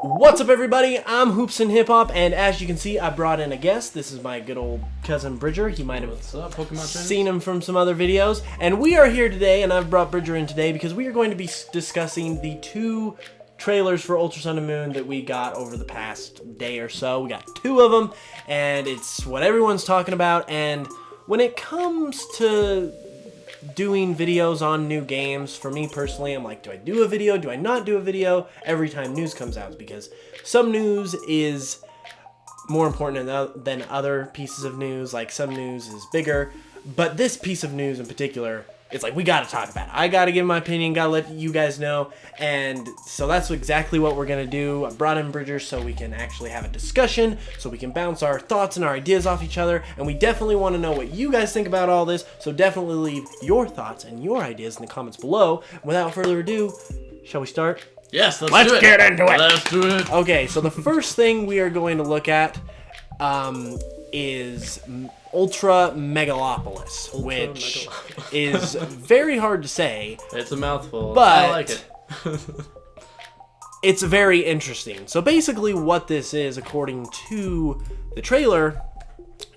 What's up, everybody? I'm HoopsandHipHop, and as you can see, I brought in a guest. This is my good old cousin Bridger. You might have seen him from some other videos. And we are here today, and I've brought Bridger in today because we are going to be discussing the two trailers for Ultra Sun and Moon that we got over the past day or so. We got two of them, and it's what everyone's talking about. And when it comes to doing videos on new games, for me personally, I'm like, do I do a video? Do I not do a video every time news comes out? Because some news is more important than other pieces of news. Like, some news is bigger, but this piece of news in particular, it's like, we gotta talk about it. I gotta give my opinion, gotta let you guys know. And so that's exactly what we're gonna do. I brought in Bridger so we can actually have a discussion, so we can bounce our thoughts and our ideas off each other. And we definitely want to know what you guys think about all this, so definitely leave your thoughts and your ideas in the comments below. Without further ado, shall we start? Yes, let's do it. Get into it. Let's do it. Okay, so the first thing we are going to look at is Ultragalopolis, which is very hard to say. It's a mouthful, but I like it. It's very interesting. So basically what this is, according to the trailer,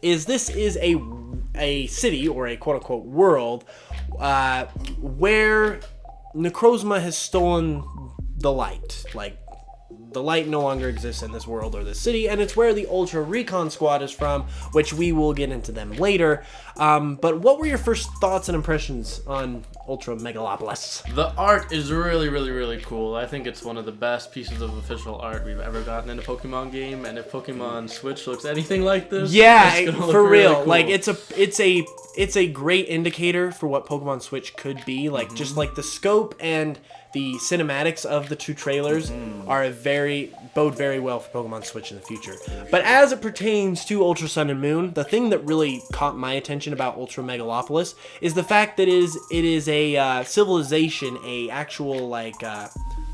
is this is a city, or a quote-unquote world, where Necrozma has stolen the light. Like, the light no longer exists in this world or this city, and it's where the Ultra Recon Squad is from, which we will get into them later. But what were your first thoughts and impressions on Ultragalopolis? The art is really cool. I think it's one of the best pieces of official art we've ever gotten in a Pokemon game, and if Pokemon Switch looks anything like this, yeah, for real, really cool. Like, it's a great indicator for what Pokemon Switch could be. Like, just like the scope and the cinematics of the two trailers are bode very well for Pokemon Switch in the future. But as it pertains to Ultra Sun and Moon, the thing that really caught my attention about Ultragalopolis is the fact that it is a civilization, a actual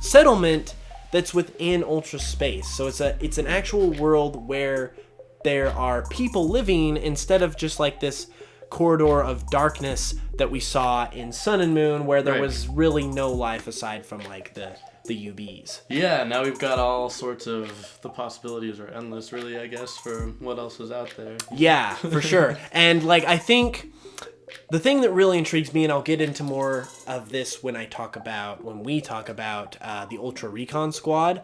settlement that's within Ultra Space. So it's an actual world where there are people living instead of just like this corridor of darkness that we saw in Sun and Moon, where there was really no life aside from like the UBs. Yeah, now we've got all sorts of, the possibilities are endless, really, I guess, for what else is out there. Yeah, for sure. And like, I think the thing that really intrigues me, and I'll get into more of this when we talk about the Ultra Recon Squad,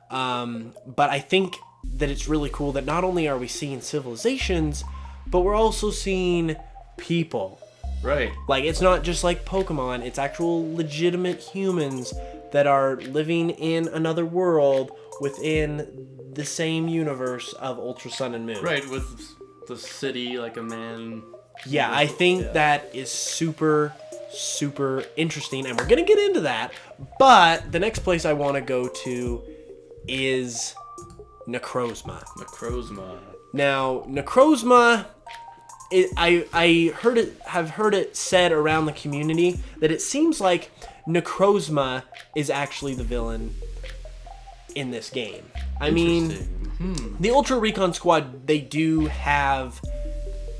but I think that it's really cool that not only are we seeing civilizations, but we're also seeing people. Right. Like, it's not just like Pokemon, it's actual legitimate humans that are living in another world within the same universe of Ultra Sun and Moon. Right, with the city like a man. Yeah, I think that is super interesting, and we're gonna get into that. But the next place I want to go to is Necrozma. Now, Necrozma, I have heard it said around the community that it seems like Necrozma is actually the villain in this game. I mean, the Ultra Recon Squad, they do have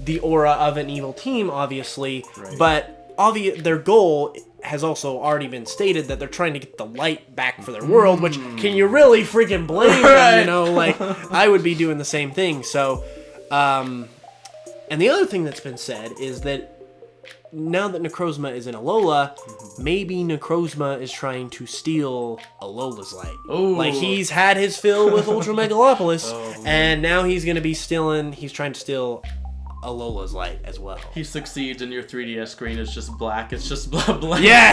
the aura of an evil team, obviously, but their goal has also already been stated, that they're trying to get the light back for their world, which, can you really freaking blame them, you know? Like, I would be doing the same thing. So, and the other thing that's been said is that now that Necrozma is in Alola, maybe Necrozma is trying to steal Alola's light. Ooh. Like, he's had his fill with Ultragalopolis, and now he's going to be trying to steal Alola's light as well. He succeeds, and your 3DS screen is just black. It's just blank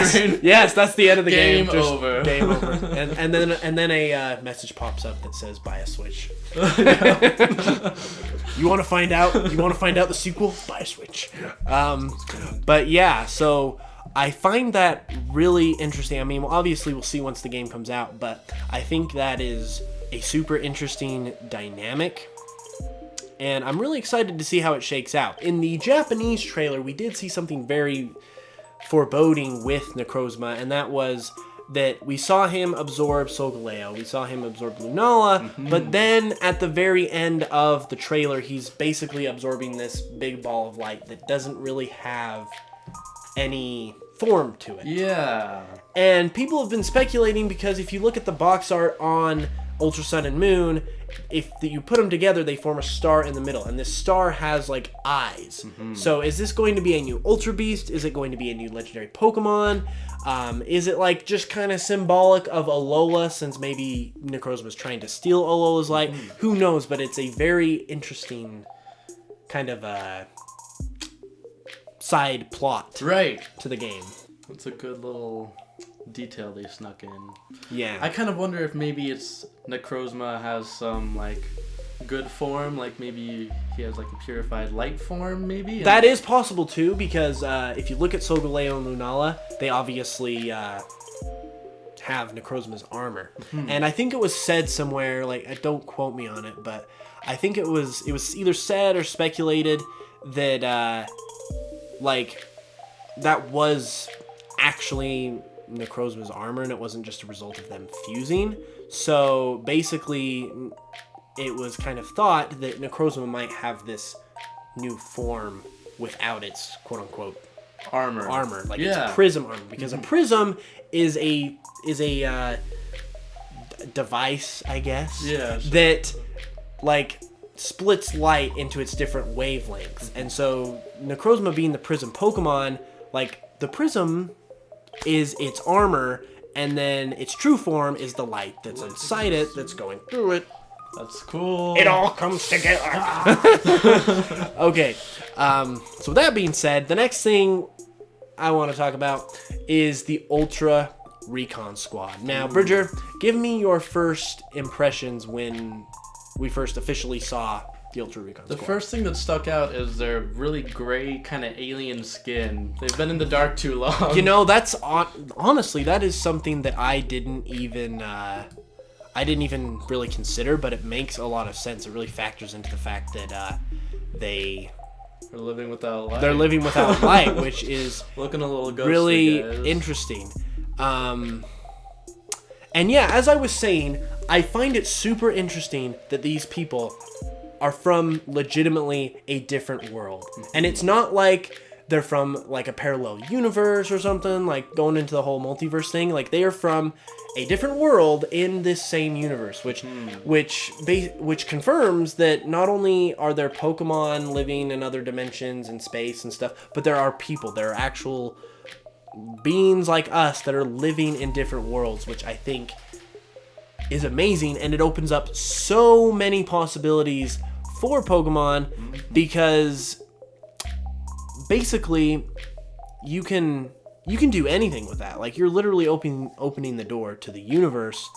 screen. Yes, that's the end of the game. Game over. Game over. And then a message pops up that says, "Buy a Switch." You want to find out the sequel? Buy a Switch. But yeah, so I find that really interesting. I mean, obviously we'll see once the game comes out, but I think that is a super interesting dynamic. And I'm really excited to see how it shakes out. In the Japanese trailer, we did see something very foreboding with Necrozma, and that was that we saw him absorb Solgaleo, we saw him absorb Lunala, but then at the very end of the trailer, he's basically absorbing this big ball of light that doesn't really have any form to it. Yeah. And people have been speculating because if you look at the box art on Ultra Sun and Moon, if you put them together, they form a star in the middle, and this star has like eyes. So is this going to be a new Ultra Beast? Is it going to be a new legendary Pokemon? Is it like just kind of symbolic of Alola, since maybe Necrozma was trying to steal Alola's light? Who knows? But it's a very interesting kind of side plot to the game. It's a good little detail they snuck in. Yeah. I kind of wonder if maybe it's Necrozma has some like good form, like maybe he has like a purified light form, maybe. That is possible too, because if you look at Solgaleo and Lunala, they obviously have Necrozma's armor. And I think it was said somewhere, like, don't quote me on it, but I think it was either said or speculated that like that was actually Necrozma's armor, and it wasn't just a result of them fusing. So basically, it was kind of thought that Necrozma might have this new form without its quote-unquote armor, like its prism armor, because a prism is a device, I guess, that like splits light into its different wavelengths. And so Necrozma being the prism Pokemon, like the prism is its armor, and then its true form is the light that's inside it, that's going through it. That's cool. It all comes together. Okay. So with that being said, the next thing I want to talk about is the Ultra Recon Squad. Now, Bridger, give me your first impressions when we first officially saw the Ultra Recon Squad. The first thing that stuck out is their really gray kind of alien skin. They've been in the dark too long. You know, that's honestly, that is something that I didn't even really consider, but it makes a lot of sense. It really factors into the fact that they're living without light. They're living without light, which is looking a little ghostly, really guys. Interesting. And yeah, as I was saying, I find it super interesting that these people are from legitimately a different world. And it's not like they're from like a parallel universe or something, like going into the whole multiverse thing. Like they are from a different world in this same universe, which confirms that not only are there Pokemon living in other dimensions and space and stuff, but there are people, there are actual beings like us that are living in different worlds, which I think is amazing, and it opens up so many possibilities for Pokemon, because basically you can do anything with that. Like, you're literally opening the door to the universe,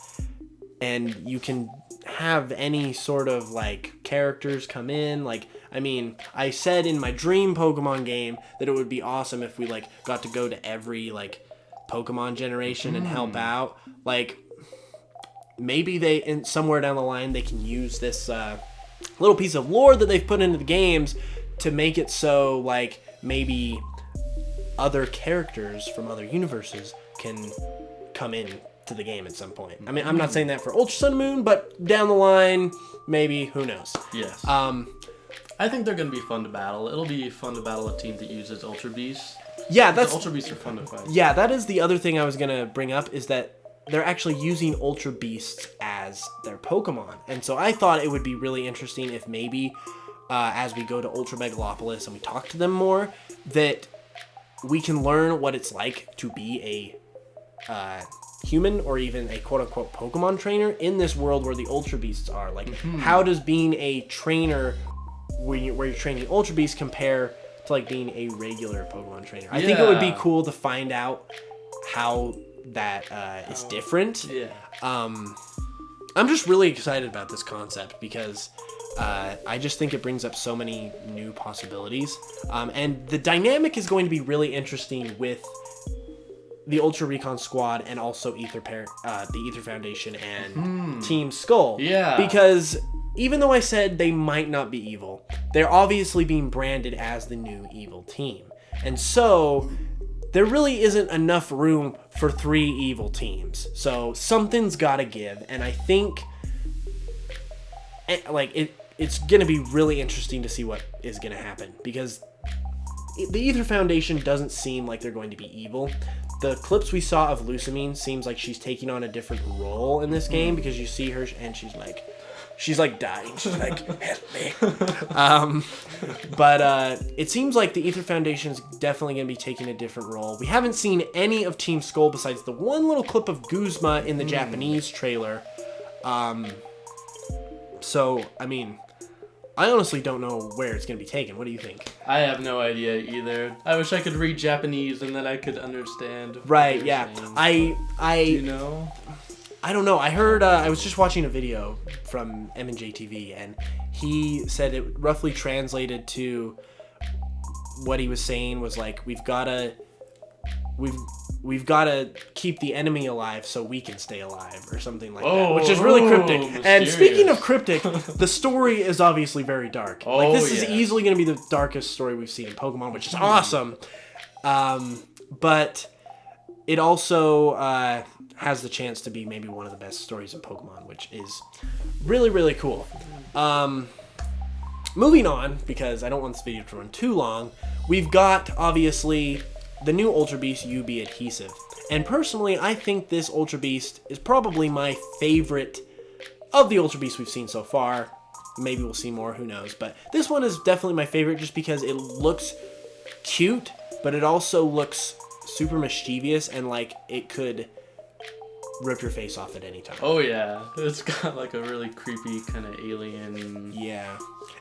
and you can have any sort of like characters come in. Like, I mean, I said in my dream Pokemon game that it would be awesome if we like got to go to every like Pokemon generation and help out. Like, maybe somewhere down the line they can use this little piece of lore that they've put into the games to make it so like maybe other characters from other universes can come in to the game at some point. I mean, I'm not saying that for Ultra Sun and Moon, but down the line, maybe, who knows? Yes. I think they're going to be fun to battle. It'll be fun to battle a team that uses Ultra Beasts. Yeah, the Ultra Beasts are fun to fight. Yeah, that is the other thing I was going to bring up, is that they're actually using Ultra Beasts as their Pokemon. And so I thought it would be really interesting if maybe as we go to Ultragalopolis and we talk to them more, that we can learn what it's like to be a human or even a quote-unquote Pokemon trainer in this world where the Ultra Beasts are. Like, how does being a trainer where you're training Ultra Beasts compare to like being a regular Pokemon trainer? I think it would be cool to find out how that is different. Yeah. I'm just really excited about this concept because I just think it brings up so many new possibilities. And the dynamic is going to be really interesting with the Ultra Recon Squad and also the Ether Foundation and Team Skull. Yeah. Because even though I said they might not be evil, they're obviously being branded as the new evil team. And so there really isn't enough room for 3 evil teams. So something's got to give. And I think it's going to be really interesting to see what is going to happen. Because the Ether Foundation doesn't seem like they're going to be evil. the clips we saw of Lucamine seems like she's taking on a different role in this game because you see her and she's like dying. She's like, help me. But it seems like the Ether Foundation is definitely going to be taking a different role. We haven't seen any of Team Skull besides the one little clip of Guzma in the Japanese trailer. So, I mean, I honestly don't know where it's going to be taken. What do you think? I have no idea either. I wish I could read Japanese and then I could understand. Right, yeah. Saying. You know? I don't know. I heard, I was just watching a video from M&J TV, and he said it roughly translated to what he was saying was like, we've got to keep the enemy alive so we can stay alive, or something like that, which is really cryptic. Mysterious. And speaking of cryptic, the story is obviously very dark. Like, this is easily going to be the darkest story we've seen in Pokemon, which is awesome. But it also has the chance to be maybe one of the best stories in Pokemon, which is really, really cool. Moving on, because I don't want this video to run too long, we've got, obviously, the new Ultra Beast UB adhesive. And personally, I think this Ultra Beast is probably my favorite of the Ultra Beasts we've seen so far. Maybe we'll see more, who knows. But this one is definitely my favorite just because it looks cute, but it also looks super mischievous and like it could rip your face off at any time. Oh yeah, it's got like a really creepy kind of alien. Yeah,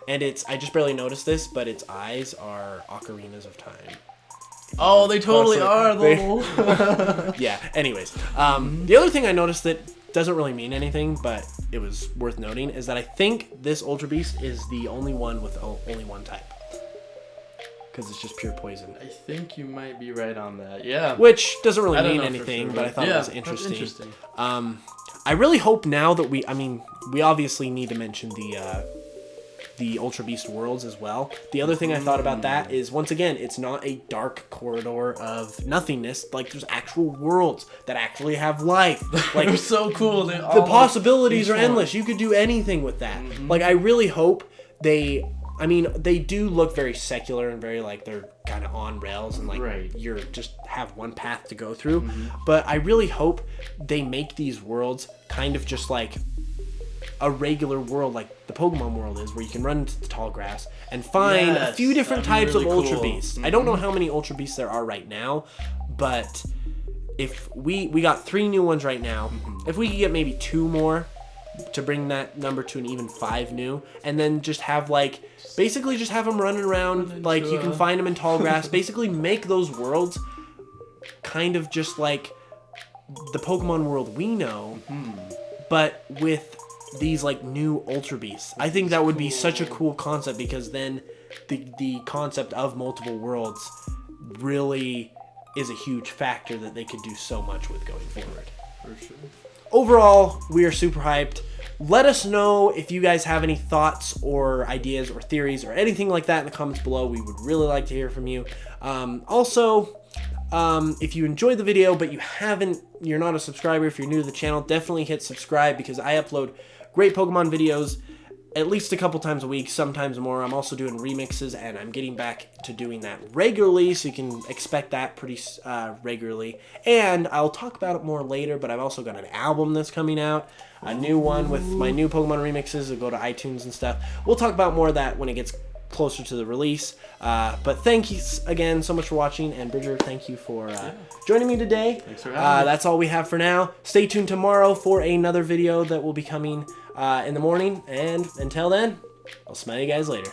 and I just barely noticed this, but its eyes are ocarinas of time. Oh, they totally are though. Yeah. Anyways, the other thing I noticed that doesn't really mean anything, but it was worth noting, is that I think this Ultra Beast is the only one with only one type. Because it's just pure poison. I think you might be right on that. Yeah. Which doesn't really mean anything, but I thought it was interesting. That's interesting. I really hope now that we obviously need to mention the Ultra Beast worlds as well. The other thing I thought about that is, once again, it's not a dark corridor of nothingness. Like, there's actual worlds that actually have life. Like, they're so cool. The possibilities are endless. You could do anything with that. Like, I really hope they do look very secular and very, like, they're kind of on rails and, like, you're just have one path to go through. But I really hope they make these worlds kind of just like a regular world, like the Pokemon world is, where you can run into the tall grass and find a few different types of Ultra Beasts. I don't know how many Ultra Beasts there are right now, but if we got 3 new ones right now, if we could get maybe 2 more to bring that number to an even 5 new, and then just have basically just have them running around, like you can find them in tall grass, basically make those worlds kind of just like the Pokemon world we know, but with these like new Ultra Beasts. I think that would be such a cool concept, because then the concept of multiple worlds really is a huge factor that they could do so much with going forward. For sure. Overall, we are super hyped. Let us know if you guys have any thoughts or ideas or theories or anything like that in the comments below. We would really like to hear from you. Also, if you enjoyed the video but you're not a subscriber, if you're new to the channel, definitely hit subscribe, because I upload great Pokemon videos at least a couple times a week, sometimes more. I'm also doing remixes, and I'm getting back to doing that regularly, so you can expect that pretty regularly. And I'll talk about it more later, but I've also got an album that's coming out, a new one with my new Pokemon remixes that go to iTunes and stuff. We'll talk about more of that when it gets closer to the release. But thank you again so much for watching, and Bridger, thank you for joining me today. Thanks for having me. That's all we have for now. Stay tuned tomorrow for another video that will be coming in the morning, and until then, I'll smell you guys later.